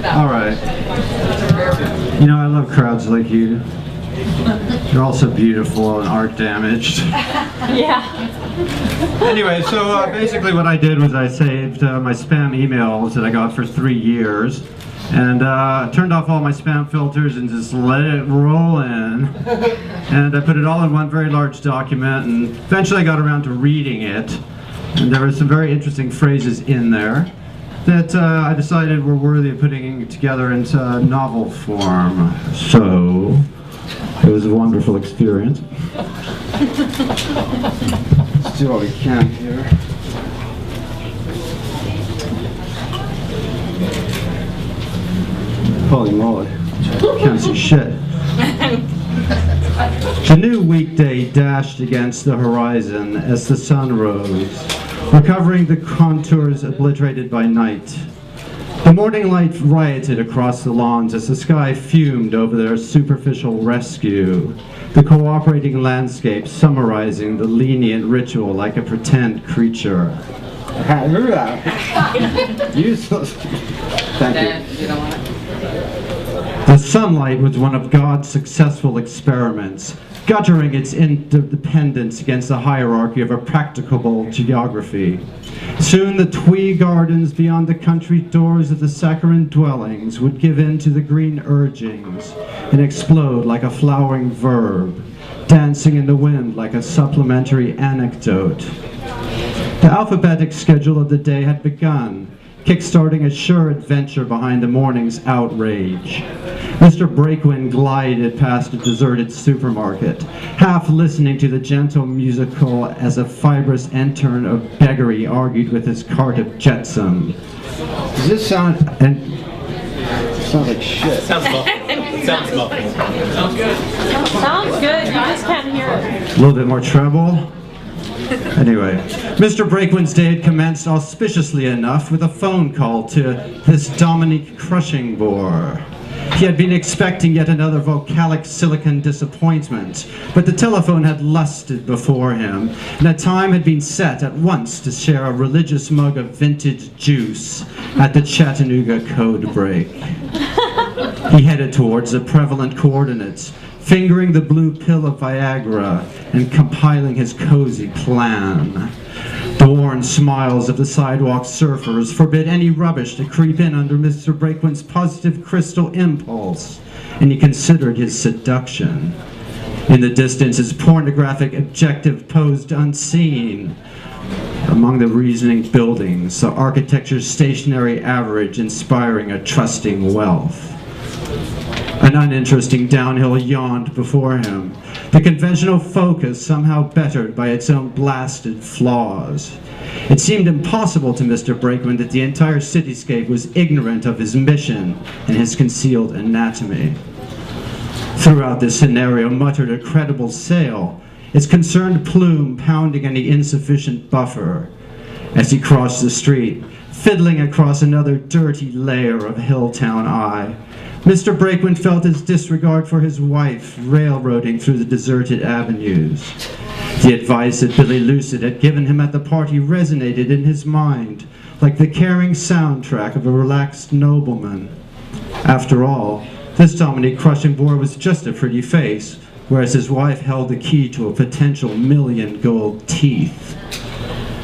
All right. You know, I love crowds like you. You're also beautiful and art damaged. Yeah. Anyway, so basically what I did was I saved my spam emails that I got for 3 years and turned off all my spam filters and just let it roll in. And I put it all in one very large document, and eventually I got around to reading it. And there were some very interesting phrases in there that I decided were worthy of putting together into novel form. So it was a wonderful experience. Let's do what we can here. Holy moly, can't see shit. The new weekday dashed against the horizon as the sun rose, recovering the contours obliterated by night. The morning light rioted across the lawns as the sky fumed over their superficial rescue, the cooperating landscape summarizing the lenient ritual like a pretend creature. Useless. Thank you. The sunlight was one of God's successful experiments, guttering its interdependence against the hierarchy of a practicable geography. Soon the twee gardens beyond the country doors of the saccharine dwellings would give in to the green urgings and explode like a flowering verb, dancing in the wind like a supplementary anecdote. The alphabetic schedule of the day had begun, kick-starting a sure adventure behind the morning's outrage. Mr. Brakewind glided past a deserted supermarket, half listening to the gentle musical as a fibrous intern of beggary argued with his cart of jetsam. Does this sound... sounds like shit. Sounds muffled. Sounds muffled. Sounds good. Sounds good. You just can't hear it. A little bit more treble. Anyway, Mr. Brakewind's day had commenced auspiciously enough with a phone call to this Dominique Crushing-Bore. He had been expecting yet another vocalic silicon disappointment, but the telephone had lusted before him, and a time had been set at once to share a religious mug of vintage juice at the Chattanooga Code Break. He headed towards the prevalent coordinates, fingering the blue pill of Viagra and compiling his cozy plan. The worn smiles of the sidewalk surfers forbid any rubbish to creep in under Mr. Brakewind's positive crystal impulse, and he considered his seduction. In the distance, his pornographic objective posed unseen. Among the reasoning buildings, the architecture's stationary average inspiring a trusting wealth. An uninteresting downhill yawned before him, the conventional focus somehow bettered by its own blasted flaws. It seemed impossible to Mr. Brakewind that the entire cityscape was ignorant of his mission and his concealed anatomy. Throughout this scenario muttered a credible sail, its concerned plume pounding any insufficient buffer. As he crossed the street, fiddling across another dirty layer of Hilltown eye, Mr. Brakewind felt his disregard for his wife railroading through the deserted avenues. The advice that Billy Lucid had given him at the party resonated in his mind, like the caring soundtrack of a relaxed nobleman. After all, this Dominique Crushing-Bore was just a pretty face, whereas his wife held the key to a potential million gold teeth.